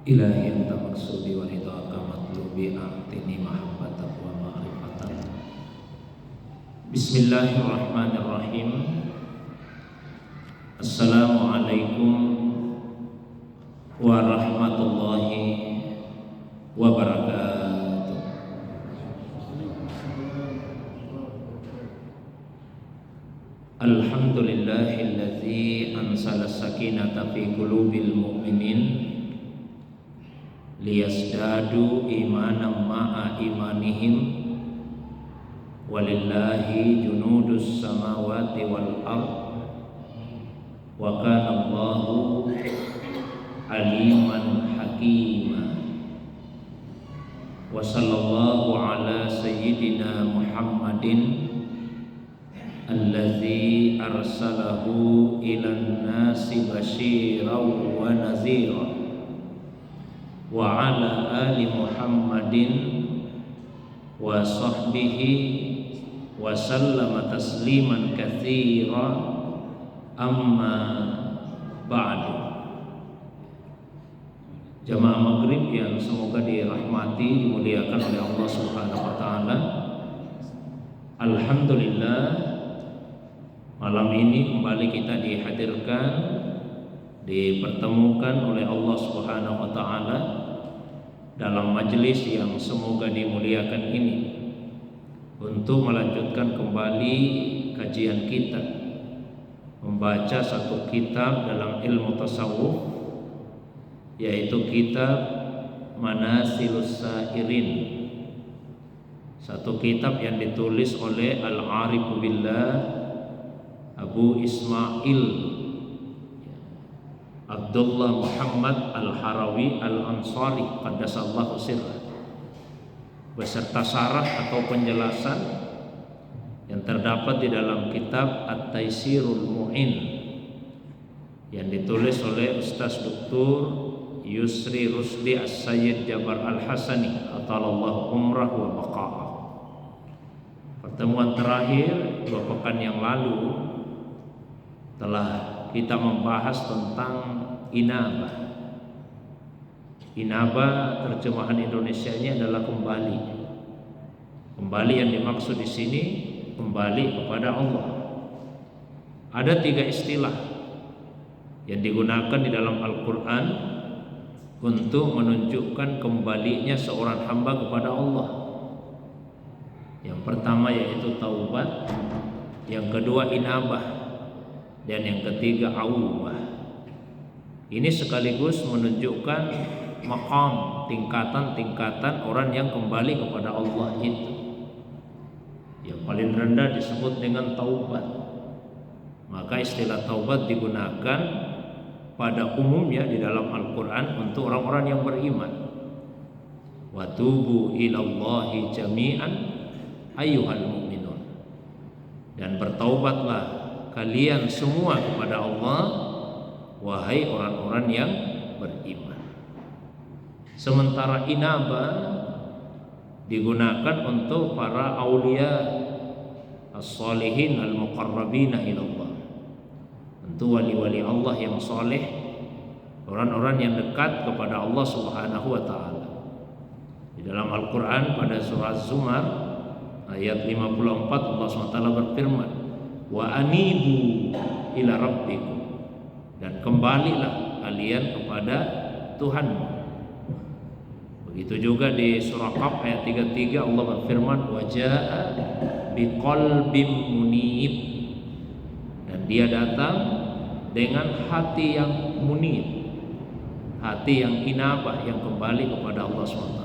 Ilahi anta maksudi wa ridhaka matlubi a'tini mahabbatan wa ma'rifatan. Bismillahirrahmanirrahim. Assalamualaikum warahmatullahi wabarakatuh. Alhamdulillahilladzi ansala sakinata fi qulubil mu'minin liyasdadu imanan ma'a imanihim walillahi junudus samawati wal ard wa kana Allahu aliman hakima. Wa sallallahu ala sayyidina Muhammadin alladzi arsalahu ilan nasi basyiran wa nadhira wa ala ali Muhammadin wa sahbihi wa sallama tasliman katsira, amma ba'du. Jamaah maghrib yang semoga dirahmati, dimuliakan oleh Allah Subhanahu wa taala. Alhamdulillah, malam ini kembali kita dihadirkan, dipertemukan oleh Allah Subhanahu wa taala dalam majelis yang semoga dimuliakan ini untuk melanjutkan kembali kajian kita, membaca satu kitab dalam ilmu tasawuf, yaitu kitab Manasilus Sairin, satu kitab yang ditulis oleh Al-Arif Billah Abu Ismail Abdullah Muhammad Al-Harawi Al-Ansari qaddasallahu sirrah, beserta syarah atau penjelasan yang terdapat di dalam kitab At-Taisirul Mu'in yang ditulis oleh Ustaz Dr. Yusri Rusdi As-Sayyid Jabar Al-Hasani atalallahu umrah wa baqa'ah. Pertemuan terakhir 2 pekan yang lalu telah kita membahas tentang inabah. Inabah terjemahan Indonesianya adalah kembali. Kembali yang dimaksud di sini kembali kepada Allah. Ada 3 istilah yang digunakan di dalam Al-Quran untuk menunjukkan kembalinya seorang hamba kepada Allah. Yang pertama yaitu taubat, yang kedua inabah, dan yang ketiga aubah. Ini sekaligus menunjukkan maqam, tingkatan-tingkatan orang yang kembali kepada Allah itu. Yang paling rendah disebut dengan taubat. Maka istilah taubat digunakan pada umumnya di dalam Al-Quran untuk orang-orang yang beriman. Wa tubu ilallahi jami'an ayyuhal mu'minun, dan bertaubatlah kalian semua kepada Allah, wahai orang-orang yang beriman. Sementara inabah digunakan untuk para aulia as-salihin al-muqarrabina ilallah, untuk wali-wali Allah yang soleh, orang-orang yang dekat kepada Allah Subhanahu wa ta'ala. Di dalam Al-Quran pada surah Az-Zumar ayat 54 Allah SWT berfirman, wa anibu ila rabbikum, dan kembalilah kalian kepada Tuhanmu. Begitu juga di surah Qaf ayat 33 Allah berfirman, wa jaa biqalbim munib, dan dia datang dengan hati yang munib, hati yang inabah, yang kembali kepada Allah SWT.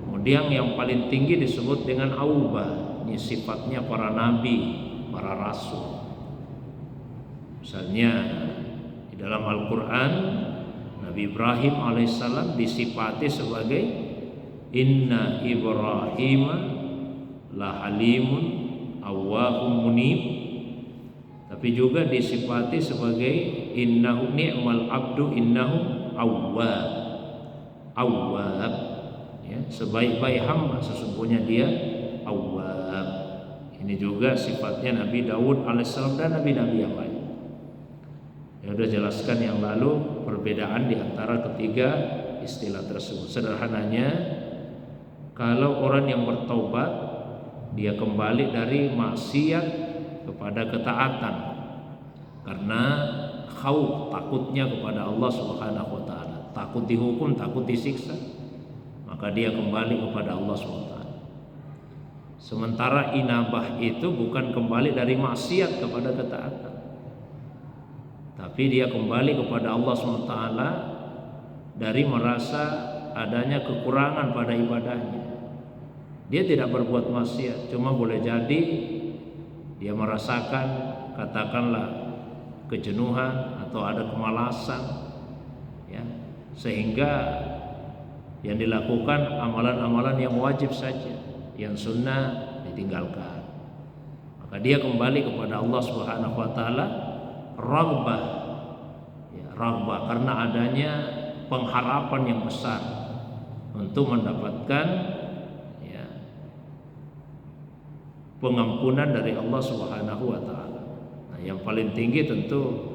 Kemudian yang paling tinggi disebut dengan aubah. Ini sifatnya para nabi, para rasul. Misalnya di dalam Al-Quran Nabi Ibrahim alaihissalam disifati sebagai inna Ibrahim la halimun awwahum munib, tapi juga disifati sebagai innahu ni'mal abdu innahu awwab, awwab, ya, sebaik-baik hamba sesungguhnya dia awwab. Ini juga sifatnya Nabi Daud alaihissalam dan nabi-nabi yang lain. Ya sudah jelaskan yang lalu perbedaan di antara ketiga istilah tersebut. Sederhananya, kalau orang yang bertaubat dia kembali dari maksiat kepada ketaatan karena khauf, takutnya kepada Allah Subhanahu wa taala, takut dihukum, takut disiksa, maka dia kembali kepada Allah Subhanahu wa taala. Sementara inabah itu bukan kembali dari maksiat kepada ketaatan, tapi dia kembali kepada Allah SWT dari merasa adanya kekurangan pada ibadahnya. Dia tidak berbuat maksiat, cuma boleh jadi dia merasakan katakanlah kejenuhan atau ada kemalasan, ya, sehingga yang dilakukan amalan-amalan yang wajib saja, yang sunnah ditinggalkan. Maka dia kembali kepada Allah Subhanahu wa taala raghbah, ya, raghbah karena adanya pengharapan yang besar untuk mendapatkan, ya, pengampunan dari Allah Subhanahu wa taala. Nah, yang paling tinggi tentu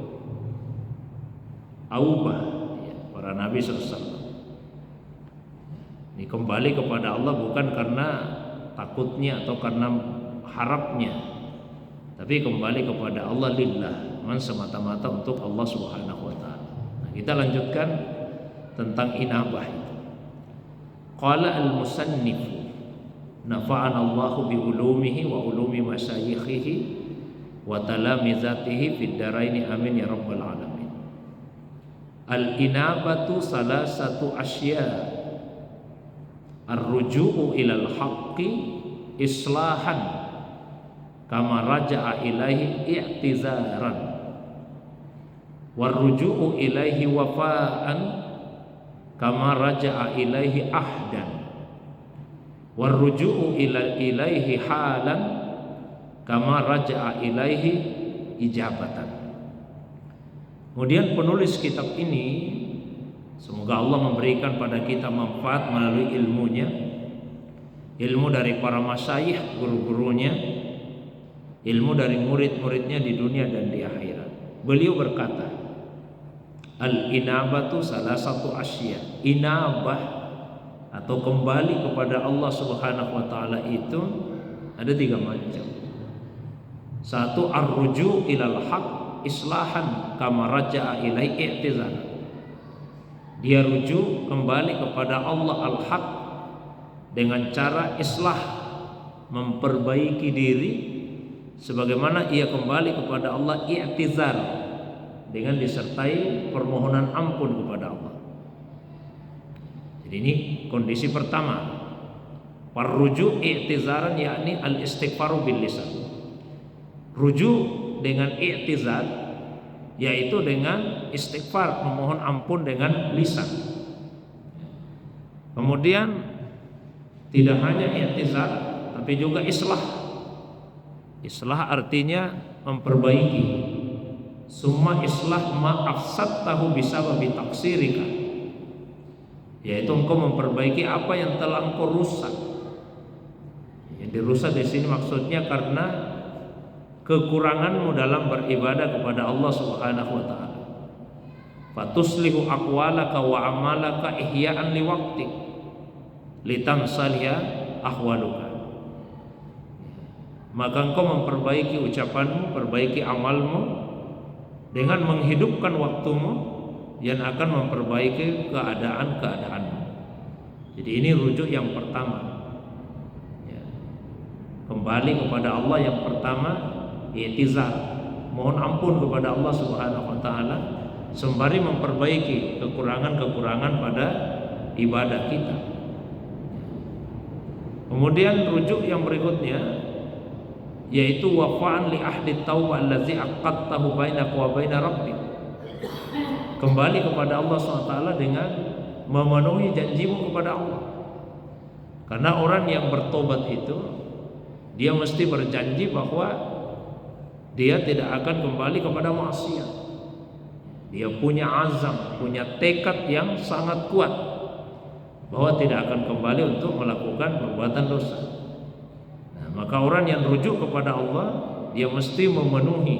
aubah, ya, para nabi SAW. Ini kembali kepada Allah bukan karena takutnya atau karena harapnya, tapi kembali kepada Allah lillah, semata-mata untuk Allah Subhanahu wa taala. Nah, kita lanjutkan tentang inabah itu. Qala al-musannif nafa'ana Allahu bi ulumihi wa ulumi masyayikhihi wa talamizatihi fid dharaini amin ya rabbal alamin. Al-inabatu salasatu asya. Ar-ruju'u ilal haqqi islahan kama raja'a ilaihi i'tizaran, war-ruju'u ilaihi wafa'an kama raja'a ilaihi ahdan, war-ruju'u ilaihi halan kama raja'a ilaihi ijabatan. Kemudian penulis kitab ini, semoga Allah memberikan pada kita manfaat melalui ilmunya, ilmu dari para masyayikh, guru-gurunya, ilmu dari murid-muridnya di dunia dan di akhirat. Beliau berkata, al-inabatu salah satu asya. Inabah atau kembali kepada Allah Subhanahu wa taala itu ada tiga macam. Satu, ar-ruju' ilal haq islahan kama raja'a ilai i'tizan. Dia rujuk kembali kepada Allah al-haq dengan cara islah, memperbaiki diri sebagaimana ia kembali kepada Allah i'tizar, dengan disertai permohonan ampun kepada Allah. Jadi ini kondisi pertama, parruju i'tizaran, yakni al-istighfaru bil lisan. Rujuk dengan i'tizar yaitu dengan istighfar, memohon ampun dengan lisan. Kemudian tidak hanya i'tizar tapi juga islah. Islah artinya memperbaiki. Summa islah ma afsadtahu bisababi taksirika, yaitu engkau memperbaiki apa yang telah engkau rusak. Yang dirusak di sini maksudnya karena kekuranganmu dalam beribadah kepada Allah Subhanahu wa taala. Fatuslihu aqwalaka wa amalaka ihya'an liwaqti litamsaliha ahwaluka. Maka engkau memperbaiki ucapanmu, perbaiki amalmu dengan menghidupkan waktumu yang akan memperbaiki keadaan-keadaanmu. Jadi ini rujuk yang pertama, ya. Kembali kepada Allah yang pertama, i'tizar, mohon ampun kepada Allah Subhanahu wa taala sembari memperbaiki kekurangan-kekurangan pada ibadah kita. Kemudian rujuk yang berikutnya yaitu wafa'an li ahdi taubah allazi aqadtahu bainaka wa baina rabbik. Kembali kepada Allah SWT dengan memenuhi janjimu kepada Allah. Karena orang yang bertobat itu dia mesti berjanji bahwa dia tidak akan kembali kepada maksiat. Dia punya azam, punya tekad yang sangat kuat bahwa tidak akan kembali untuk melakukan perbuatan dosa. Nah, maka orang yang rujuk kepada Allah dia mesti memenuhi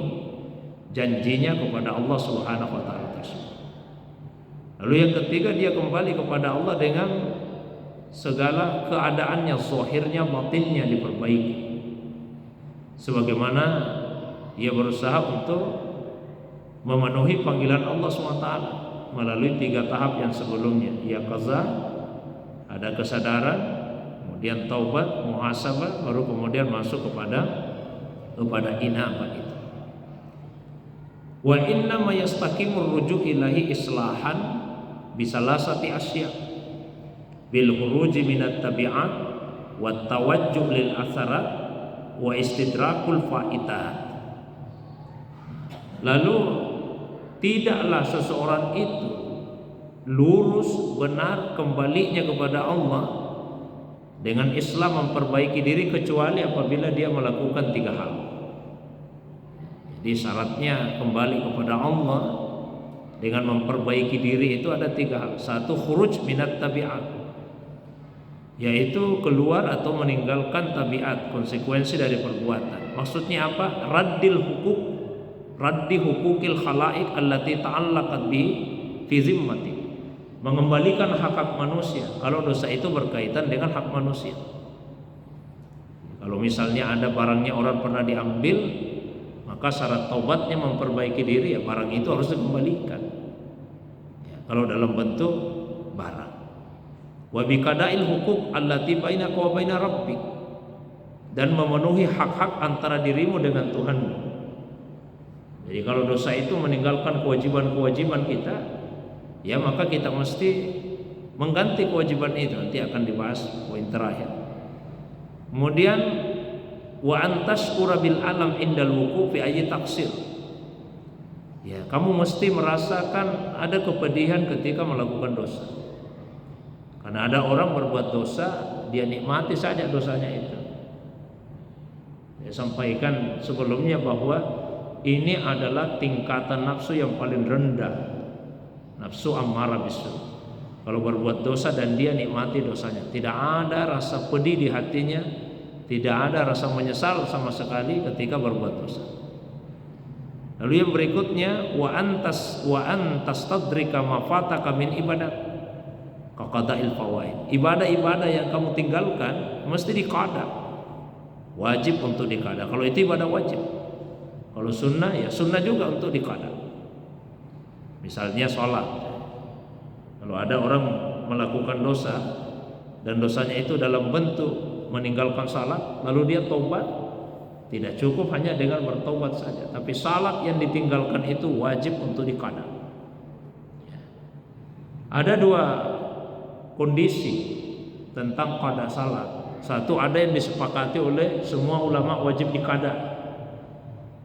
janjinya kepada Allah Subhanahu wa taala tersebut. Lalu yang ketiga, dia kembali kepada Allah dengan segala keadaannya, zahirnya, batinnya diperbaiki. Sebagaimana dia berusaha untuk memenuhi panggilan Allah SWT melalui 3 tahap yang sebelumnya. Ia qaza, ada kesadaran, kemudian taubat, muhasabah, baru kemudian masuk kepada inabah itu. Wa inna ma yastaqimur ruju' ilahi islahan bisalasati asya bil khuruji minat tabi'at wa tawajjuh lil atharat wa istidrakul faitat. Lalu tidaklah seseorang itu lurus benar kembalinya kepada Allah dengan Islam memperbaiki diri kecuali apabila dia melakukan 3 hal. Jadi syaratnya kembali kepada Allah dengan memperbaiki diri itu ada 3 hal. 1, khuruj minat tabi'at, yaitu keluar atau meninggalkan tabiat, konsekuensi dari perbuatan. Maksudnya apa? Raddi hukukil khalaik allati ta'allaqat bi fi zimmati, mengembalikan hak-hak manusia kalau dosa itu berkaitan dengan hak manusia. Kalau misalnya ada barangnya orang pernah diambil, maka syarat taubatnya memperbaiki diri, ya barang itu harus dikembalikan ya, kalau dalam bentuk barang. Wa biqada'il hukuk allati bainaka wa baina rabbik, dan memenuhi hak-hak antara dirimu dengan Tuhanmu. Jadi kalau dosa itu meninggalkan kewajiban-kewajiban kita, ya maka kita mesti mengganti kewajiban itu. Nanti akan dibahas poin terakhir. Kemudian wa antashkura bil alam indal wuqufi ayyi taqsir. Ya, kamu mesti merasakan ada kepedihan ketika melakukan dosa. Karena ada orang berbuat dosa, dia nikmati saja dosanya itu. Saya sampaikan sebelumnya bahwa ini adalah tingkatan nafsu yang paling rendah, nafsu ammarah bisu. Kalau berbuat dosa dan dia nikmati dosanya, tidak ada rasa pedih di hatinya, tidak ada rasa menyesal sama sekali ketika berbuat dosa. Lalu yang berikutnya, wa antas tadrika ma fataka min ibadat kaqada'il fawaid. Ibadah-ibadah yang kamu tinggalkan mesti diqada, wajib untuk diqada. Kalau itu ibadah wajib. Kalau sunnah, ya sunnah juga untuk diqada. Misalnya sholat. Kalau ada orang melakukan dosa dan dosanya itu dalam bentuk meninggalkan salat, lalu dia taubat, tidak cukup hanya dengan bertaubat saja, tapi salat yang ditinggalkan itu wajib untuk diqada. Ada 2 kondisi tentang qada salat. Satu, ada yang disepakati oleh semua ulama wajib diqada.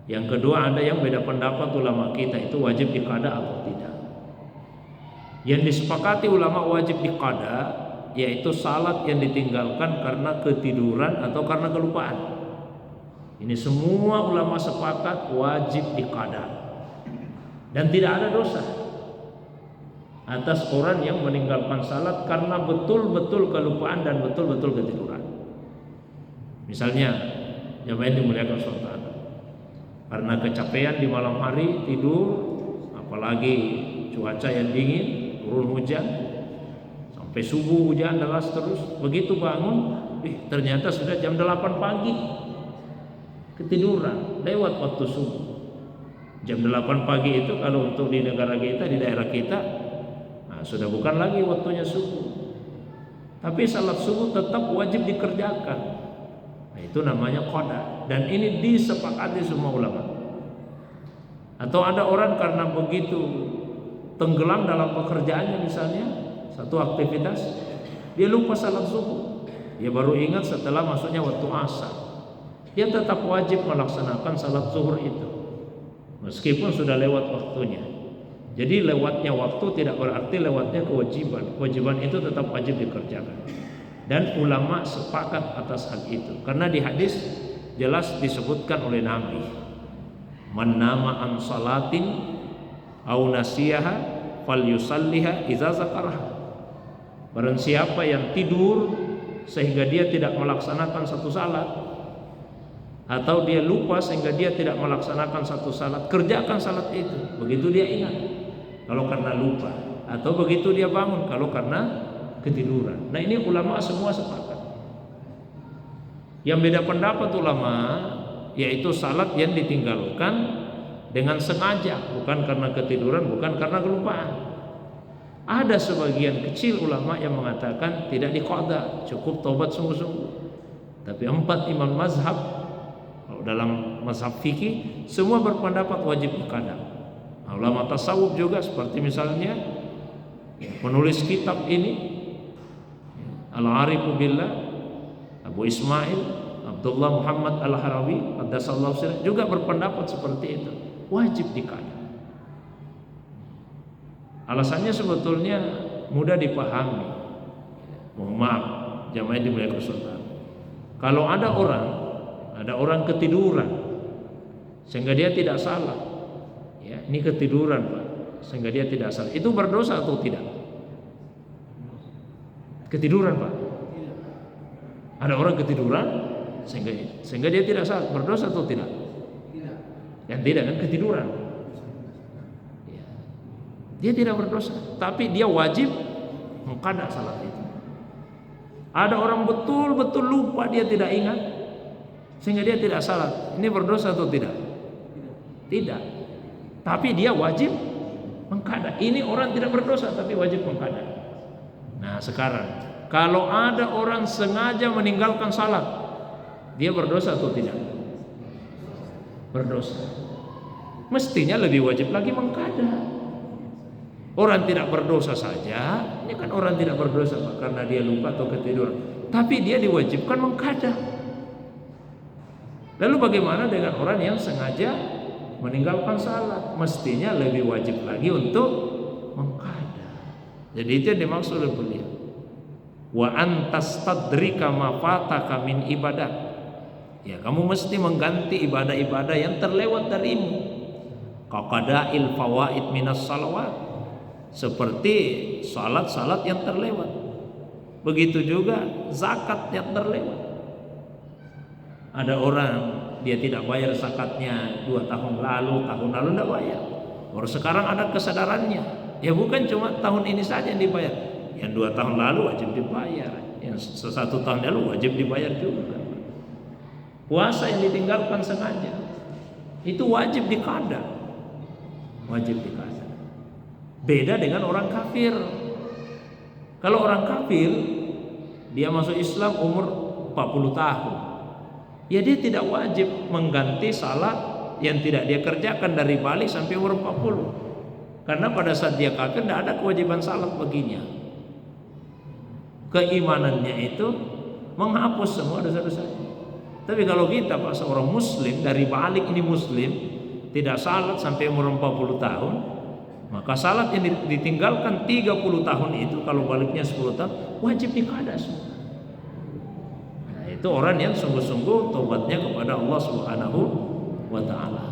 Yang kedua, ada yang beda pendapat ulama kita, itu wajib diqada atau tidak. Yang disepakati ulama wajib diqada yaitu salat yang ditinggalkan karena ketiduran atau karena kelupaan. Ini semua ulama sepakat wajib diqada, dan tidak ada dosa atas orang yang meninggalkan salat karena betul-betul kelupaan dan betul-betul ketiduran. Misalnya jamaah yang dimuliakan Allah, karena kecapean di malam hari tidur, apalagi cuaca yang dingin, turun hujan sampai subuh, hujan deras terus. Begitu bangun, ternyata sudah jam 8 pagi, ketiduran lewat waktu subuh. Jam 8 pagi itu kalau untuk di negara kita, di daerah kita, sudah bukan lagi waktunya subuh, tapi salat subuh tetap wajib dikerjakan. Itu namanya qada, dan ini disepakati semua ulama. Atau ada orang karena begitu tenggelam dalam pekerjaannya, misalnya satu aktivitas, dia lupa salat subuh, dia baru ingat setelah masuknya waktu asar. Dia tetap wajib melaksanakan salat zuhur itu meskipun sudah lewat waktunya. Jadi lewatnya waktu tidak berarti lewatnya kewajiban. Kewajiban itu tetap wajib dikerjakan. Dan ulama sepakat atas hal itu, karena di hadis jelas disebutkan oleh Nabi, man nama an salatin au nasiyaha falyusalliha idza zakaraha. Barang siapa yang tidur sehingga dia tidak melaksanakan satu salat, atau dia lupa sehingga dia tidak melaksanakan satu salat, kerjakan salat itu begitu dia ingat, kalau karena lupa, atau begitu dia bangun kalau karena ketiduran. Nah, ini ulama semua sepakat. Yang beda pendapat ulama yaitu salat yang ditinggalkan dengan sengaja, bukan karena ketiduran, bukan karena kelupaan. Ada sebagian kecil ulama yang mengatakan tidak diqada, cukup taubat sungguh-sungguh. Tapi 4 imam mazhab dalam mazhab fikih semua berpendapat wajib qada. Ulama tasawuf juga seperti misalnya penulis kitab ini Al-Arifu Billah Abu Ismail Abdullah Muhammad Al-Harawi qaddasallahu sirrah juga berpendapat seperti itu, wajib qada. Alasannya sebetulnya mudah dipahami. Mohon maaf jamaah dimuliakan Rasulullah. Kalau ada orang ketiduran sehingga dia tidak salah, ya, ini ketiduran Pak, sehingga dia tidak salah, itu berdosa atau tidak? Ketiduran Pak, ada orang ketiduran sehingga dia tidak salah, berdosa atau tidak? Yang tidak kan ketiduran, ya. Dia tidak berdosa, tapi dia wajib mengqada salat itu. Ada orang betul-betul lupa, dia tidak ingat sehingga dia tidak salat, ini berdosa atau tidak? Tidak. Tapi dia wajib mengqada. Ini orang tidak berdosa tapi wajib mengqada. Nah, sekarang kalau ada orang sengaja meninggalkan salat, dia berdosa atau tidak? Berdosa. Mestinya lebih wajib lagi mengqada. Orang tidak berdosa saja, ini kan orang tidak berdosa Pak, karena dia lupa atau ketiduran, tapi dia diwajibkan mengqada. Lalu bagaimana dengan orang yang sengaja meninggalkan salat? Mestinya lebih wajib lagi untuk mengqada. Jadi itu yang dimaksud oleh beliau. Wa antastadrika ma fataka min ibadah. Ya, kamu mesti mengganti ibadah-ibadah yang terlewat darimu. Qaqada'il fawaid minas salawat. Seperti salat-salat yang terlewat. Begitu juga zakat yang terlewat. Ada orang dia tidak bayar zakatnya 2 tahun lalu tidak bayar. Baru sekarang ada kesadarannya. Ya bukan cuma tahun ini saja yang dibayar. Yang 2 tahun lalu wajib dibayar. Yang 1 tahun lalu wajib dibayar juga. Puasa yang ditinggalkan sengaja itu wajib diqada. Wajib diqada. Beda dengan orang kafir. Kalau orang kafir dia masuk Islam umur 40 tahun, ya dia tidak wajib mengganti salat yang tidak dia kerjakan dari balik sampai umur 40. Karena pada saat dia kafir tidak ada kewajiban salat baginya. Keimanannya itu menghapus semua dosa-dosanya. Tapi kalau kita Pak, seorang muslim dari balik ini muslim tidak salat sampai umur 40 tahun, maka salat yang ditinggalkan 30 tahun itu kalau baliknya 10 tahun wajib diqada semua. Nah, itu orang yang sungguh-sungguh taubatnya kepada Allah Subhanahu wa taala.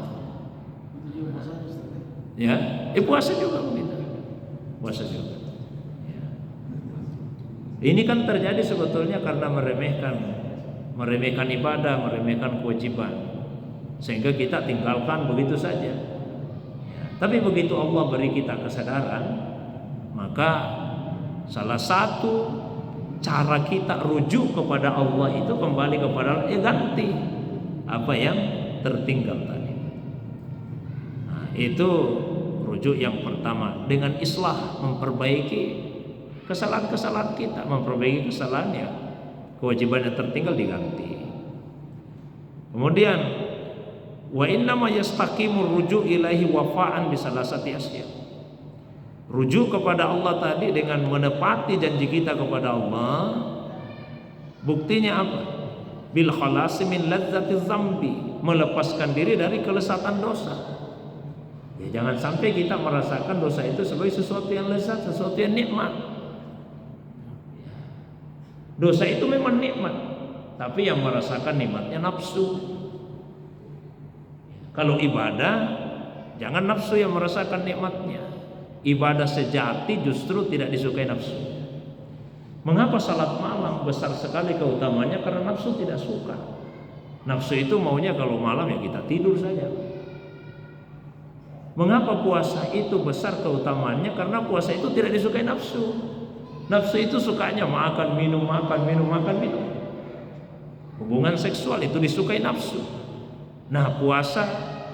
Ya, puasa juga begitu. Puasa juga. Ya. Ini kan terjadi sebetulnya karena meremehkan ibadah, meremehkan kewajiban, sehingga kita tinggalkan begitu saja. Tapi begitu Allah beri kita kesadaran, maka salah satu cara kita rujuk kepada Allah itu kembali kepada Allah, ganti apa yang tertinggal tadi. Nah, itu rujuk yang pertama, dengan islah, memperbaiki kesalahan-kesalahan kita, memperbaiki kesalahannya, kewajiban yang tertinggal diganti. Kemudian wa inna ma yastaqimur ruju' ilaihi wafa'an bisalasati asya. Rujuk kepada Allah tadi dengan menepati janji kita kepada Allah. Buktinya apa? Bil khalasi min ladzati dzambi, melepaskan diri dari kelezatan dosa. Ya, jangan sampai kita merasakan dosa itu sebagai sesuatu yang lezat, sesuatu yang nikmat. Dosa itu memang nikmat, tapi yang merasakan nikmatnya nafsu. Kalau ibadah, jangan nafsu yang merasakan nikmatnya. Ibadah sejati justru tidak disukai nafsu. Mengapa salat malam besar sekali keutamanya? Karena nafsu tidak suka. Nafsu itu maunya kalau malam ya kita tidur saja. Mengapa puasa itu besar keutamaannya? Karena puasa itu tidak disukai nafsu. Nafsu itu sukanya makan, minum, makan, minum, makan, minum. Hubungan seksual itu disukai nafsu. Nah, puasa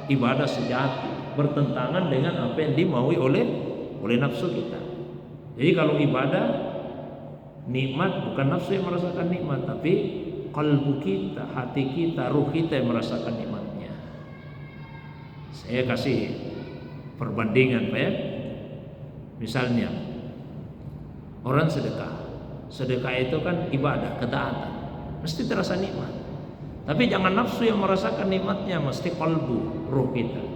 ibadah sejati bertentangan dengan apa yang dimaui oleh nafsu kita. Jadi kalau ibadah nikmat bukan nafsu yang merasakan nikmat, tapi kalbu kita, hati kita, ruh kita yang merasakan nikmatnya. Saya kasih perbandingan Pak ya. Misalnya orang sedekah. Sedekah itu kan ibadah, ketaatan. Mesti terasa nikmat. Tapi jangan nafsu yang merasakan nikmatnya, mesti kalbu, ruh kita.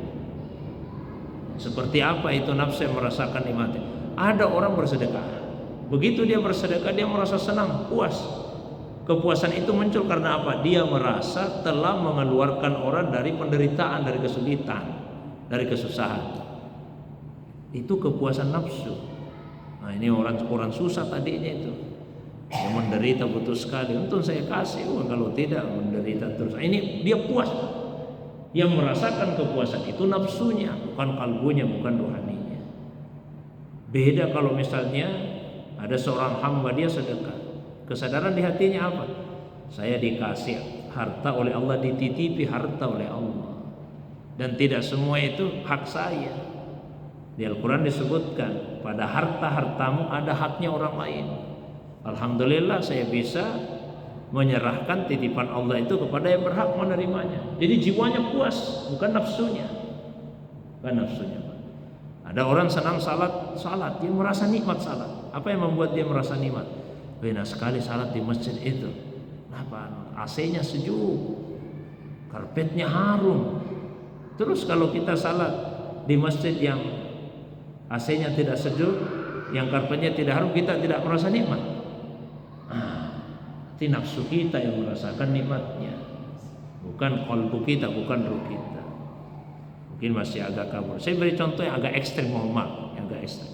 Seperti apa itu nafsu yang merasakan nikmatnya? Ada orang bersedekah. Begitu dia bersedekah, dia merasa senang, puas. Kepuasan itu muncul karena apa? Dia merasa telah mengeluarkan orang dari penderitaan, dari kesulitan, dari kesusahan. Itu kepuasan nafsu. Nah, ini orang susah tadinya itu, yang menderita butuh sekali. Untung saya kasih uang, kalau tidak menderita terus. Ini dia puas. Yang merasakan kepuasan itu nafsunya, bukan kalbunya, bukan rohaninya. Beda kalau misalnya ada seorang hamba dia sedekah. Kesadaran di hatinya apa? Saya dikasih harta oleh Allah, dititipi harta oleh Allah. Dan tidak semua itu hak saya. Di Al-Quran disebutkan pada harta-hartamu ada haknya orang lain. Alhamdulillah saya bisa menyerahkan titipan Allah itu kepada yang berhak menerimanya. Jadi jiwanya puas, bukan nafsunya. Bukan nafsunya. Ada orang senang salat, dia merasa nikmat salat. Apa yang membuat dia merasa nikmat? Enak sekali salat di masjid itu. Kenapa? AC-nya sejuk, karpetnya harum. Terus kalau kita salat di masjid yang AC-nya tidak sejuk, yang karpetnya tidak harum, kita tidak merasa nikmat. Itu nafsu kita yang merasakan nikmatnya, bukan kalbu kita, bukan ruh kita. Mungkin masih agak kabur. Saya beri contoh yang agak ekstrim, mohon maaf, yang agak ekstrim.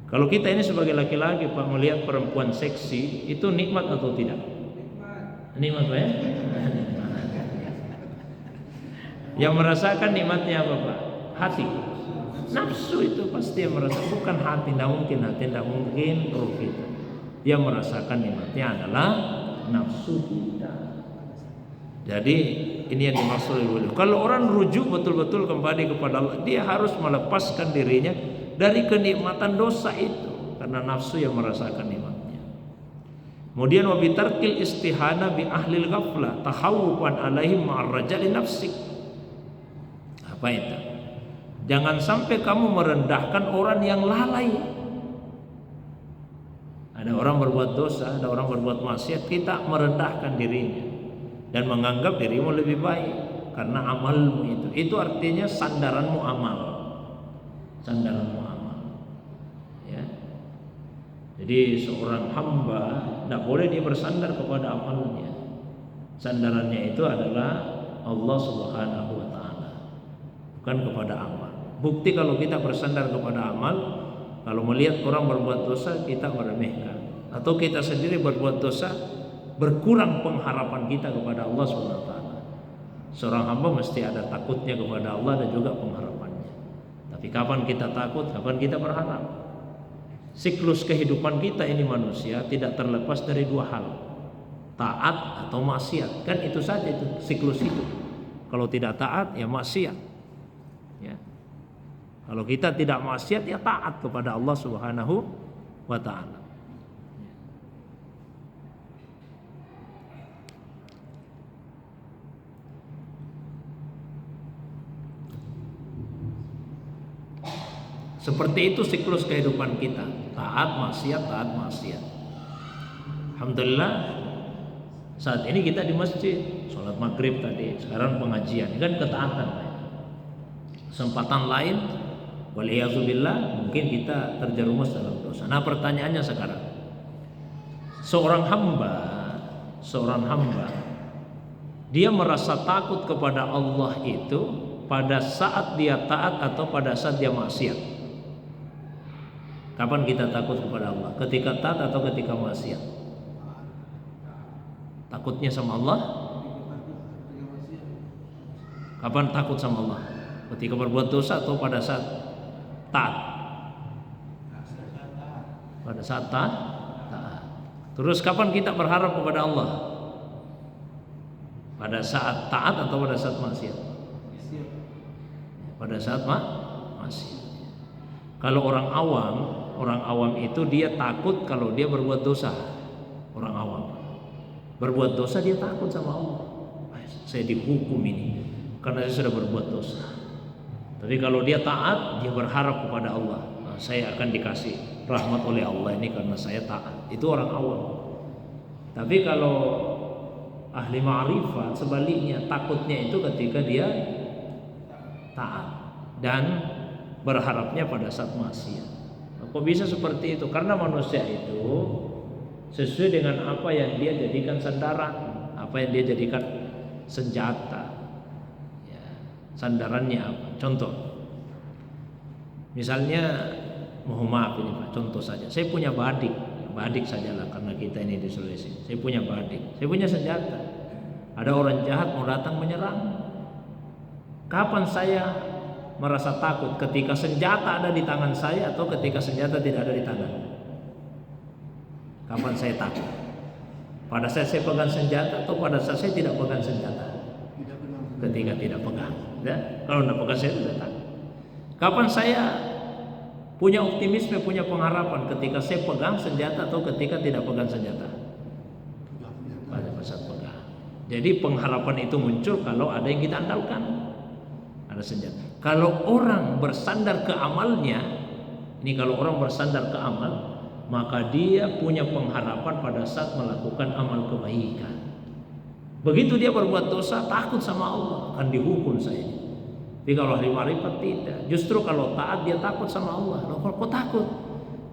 Kalau kita ini sebagai laki-laki Pak melihat perempuan seksi, itu nikmat atau tidak? Nikmat Pak ya? Yang merasakan nikmatnya apa Pak? Hati. Nafsu itu pasti yang merasa, bukan hati. Tidak mungkin ruh kita. Dia merasakan nikmatnya adalah nafsu kita. Jadi ini yang dimaksud oleh kalau orang rujuk betul-betul kembali kepada Allah, dia harus melepaskan dirinya dari kenikmatan dosa itu, karena nafsu yang merasakan nikmatnya. Kemudian wa bitarkil istihana bi ahlil ghaflah tahawufan alaihim ma'ar rajali nafsik. Apa itu? Jangan sampai kamu merendahkan orang yang lalai. Ada orang berbuat dosa, ada orang berbuat maksiat, kita merendahkan dirinya dan menganggap dirimu lebih baik karena amalmu itu. Itu artinya sandaranmu amal. Sandaranmu amal. Ya. Jadi seorang hamba tidak boleh dia bersandar kepada amalnya. Sandarannya itu adalah Allah Subhanahu wa taala, bukan kepada amal. Bukti kalau kita bersandar kepada amal, kalau melihat orang berbuat dosa kita meremehkan, atau kita sendiri berbuat dosa, berkurang pengharapan kita kepada Allah SWT. Seorang hamba mesti ada takutnya kepada Allah dan juga pengharapannya. Tapi kapan kita takut, kapan kita berharap? Siklus kehidupan kita ini manusia tidak terlepas dari dua hal, taat atau maksiat. Kan itu saja itu siklus itu. Kalau tidak taat ya maksiat. Ya. Kalau kita tidak maksiat ya taat kepada Allah Subhanahu wa taala. Seperti itu siklus kehidupan kita, taat maksiat, taat maksiat. Alhamdulillah saat ini kita di masjid, sholat maghrib tadi, sekarang pengajian, ini kan ketaatan. Kesempatan lain, waliyazubillah, mungkin kita terjerumus dalam dosa. Nah pertanyaannya sekarang, seorang hamba, dia merasa takut kepada Allah itu pada saat dia taat atau pada saat dia maksiat? Kapan kita takut kepada Allah? Ketika taat atau ketika maksiat? Takutnya sama Allah Kapan takut sama Allah? Ketika berbuat dosa atau pada saat taat? Pada saat taat. Terus kapan kita berharap kepada Allah? Pada saat taat atau pada saat maksiat? Pada saat maksiat. Kalau orang awam itu dia takut kalau dia berbuat dosa. Orang awam berbuat dosa dia takut sama Allah. Saya dihukum ini karena saya sudah berbuat dosa. Tapi kalau dia taat, dia berharap kepada Allah. Saya akan dikasih rahmat oleh Allah ini karena saya taat. Itu orang awam. Tapi kalau ahli ma'rifat sebaliknya, takutnya itu ketika dia taat dan berharapnya pada saat maksiat. Kok bisa seperti itu? Karena manusia itu sesuai dengan apa yang dia jadikan sandaran, apa yang dia jadikan senjata. Ya, sandarannya apa? Contoh, misalnya, mohon maaf ini Pak, contoh saja. Saya punya badik sajalah karena kita ini di Sulawesi. Saya punya badik, saya punya senjata. Ada orang jahat mau datang menyerang. Kapan saya merasa takut? Ketika senjata ada di tangan saya atau ketika senjata tidak ada di tangan? Kapan saya takut? Pada saat saya pegang senjata atau pada saat saya tidak pegang senjata? Ketika tidak pegang. Ya? Kalau tidak pegang saya tidak takut. Kapan saya punya optimisme, punya pengharapan? Ketika saya pegang senjata atau ketika tidak pegang senjata? Pada saat pegang. Jadi pengharapan itu muncul kalau ada yang kita andalkan. Ada senjata. Kalau orang bersandar ke amalnya, ini kalau orang bersandar ke amal, maka dia punya pengharapan pada saat melakukan amal kebaikan. Begitu dia berbuat dosa, takut sama Allah, akan dihukum saya. Tapi kalau ahli ma'rifat tidak. Justru kalau taat dia takut sama Allah. Loh, kok takut?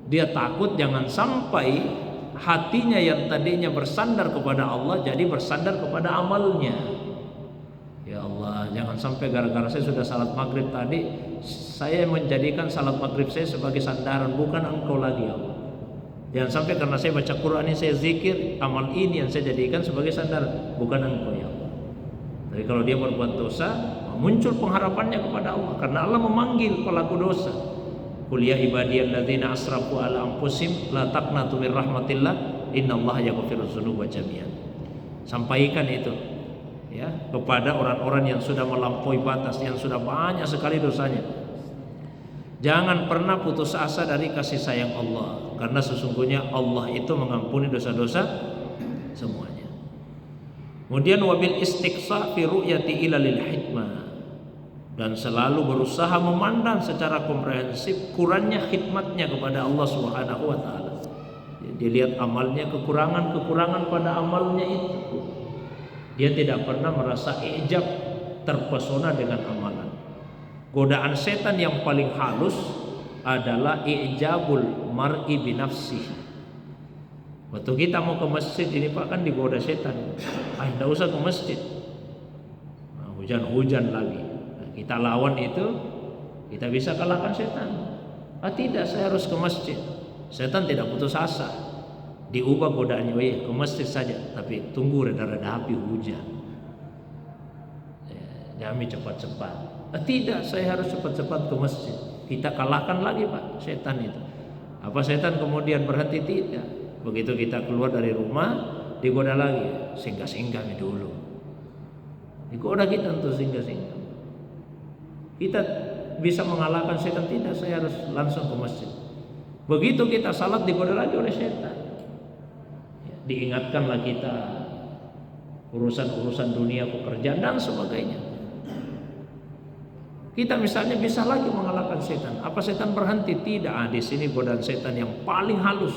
Dia takut jangan sampai hatinya yang tadinya bersandar kepada Allah jadi bersandar kepada amalnya. Ya Allah, jangan sampai gara-gara saya sudah salat maghrib tadi, saya menjadikan salat maghrib saya sebagai sandaran, bukan Engkau lagi ya Allah. Jangan sampai karena saya baca Quran ini, saya zikir, amal ini yang saya jadikan sebagai sandaran, bukan Engkau ya Allah. Tapi kalau dia berbuat dosa, muncul pengharapannya kepada Allah, karena Allah memanggil pelaku dosa. Qul ya ibadiyalladzina asrafu ala anfusihim la taqnatu mir rahmatillah innallaha yaghfirudz dzunuba jami'an. Sampaikan itu ya kepada orang-orang yang sudah melampaui batas, yang sudah banyak sekali dosanya. Jangan pernah putus asa dari kasih sayang Allah, karena sesungguhnya Allah itu mengampuni dosa-dosa semuanya. Kemudian wabil istiqsa fi ru'yati ilalil hikmah, dan selalu berusaha memandang secara komprehensif kurangnya khidmatnya kepada Allah Subhanahu wa taala. Dilihat amalnya, kekurangan pada amalnya itu. Dia tidak pernah merasa ijab, terpesona dengan amalan. Godaan setan yang paling halus adalah ijabul mar'i binafsihi. Waktu kita mau ke masjid ini Pak, kan digoda setan. Tidak usah ke masjid. Nah, hujan-hujan lagi. Nah, kita lawan itu, kita bisa kalahkan setan. Tidak, saya harus ke masjid. Setan tidak putus asa. Diubah godaannya, ke masjid saja, tapi tunggu reda-reda api hujan. Kami cepat-cepat. Tidak, saya harus cepat-cepat ke masjid. Kita kalahkan lagi Pak setan itu. Apa setan kemudian berhenti? Tidak. Begitu kita keluar dari rumah, digoda lagi, singgah-singgah dulu. Digoda kita untuk singgah-singgah. Kita bisa mengalahkan setan? Tidak, saya harus langsung ke masjid. Begitu kita salat, digoda lagi oleh setan. Diingatkanlah kita urusan-urusan dunia, pekerjaan dan sebagainya. Kita misalnya bisa lagi mengalahkan setan. Apa setan berhenti? Tidak. Di sini godaan setan yang paling halus,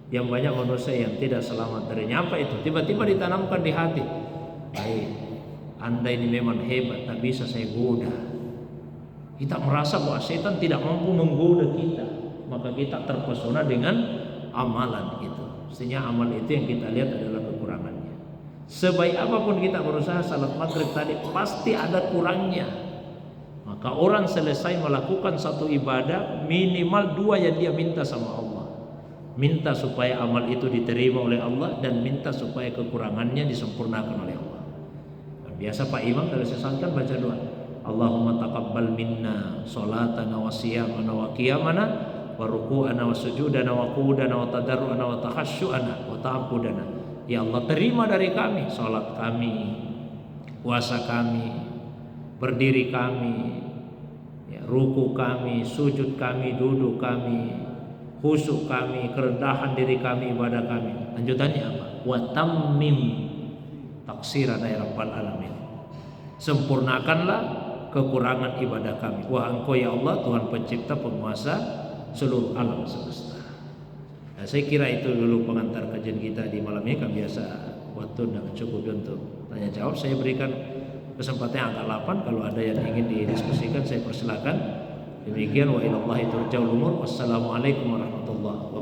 yang banyak manusia yang tidak selamat darinya. Apa itu? Tiba-tiba ditanamkan di hati, baik, Anda ini memang hebat, tak bisa saya goda. Kita merasa bahwa setan tidak mampu menggoda kita, maka kita terpesona dengan amalan itu. Mestinya amal itu yang kita lihat adalah kekurangannya. Sebaik apapun kita berusaha, salat maghrib tadi pasti ada kurangnya. Maka orang selesai melakukan satu ibadah, minimal dua yang dia minta sama Allah. Minta supaya amal itu diterima oleh Allah, dan minta supaya kekurangannya disempurnakan oleh Allah. Biasa Pak Imam kalau selesai kan baca doa, Allahumma taqabbal minna sholatana wa siyamana wa qiyamana wa ruku'ana wa sujudana wa qudana wa tadarru'ana wa takhashu'ana wa ta'abudana. Ya Allah, terima dari kami sholat kami, puasa kami, berdiri kami, ya, ruku kami, sujud kami, duduk kami, khusyuk kami, kerendahan diri kami, ibadah kami. Lanjutannya apa? Wa tammim taksirana ya rabbal alamin. Sempurnakanlah kekurangan ibadah kami. Wah Engkau ya Allah, Tuhan pencipta penguasa seluruh alam semesta. Nah, saya kira itu dulu pengantar kajian kita di malam ini. Kan biasa waktu tidak cukup untuk tanya jawab. Saya berikan kesempatan yang agak 8. Kalau ada yang ingin didiskusikan saya persilakan. Demikian, wa ilallahi turja'ul umur. Wassalamualaikum warahmatullahi wabarakatuh.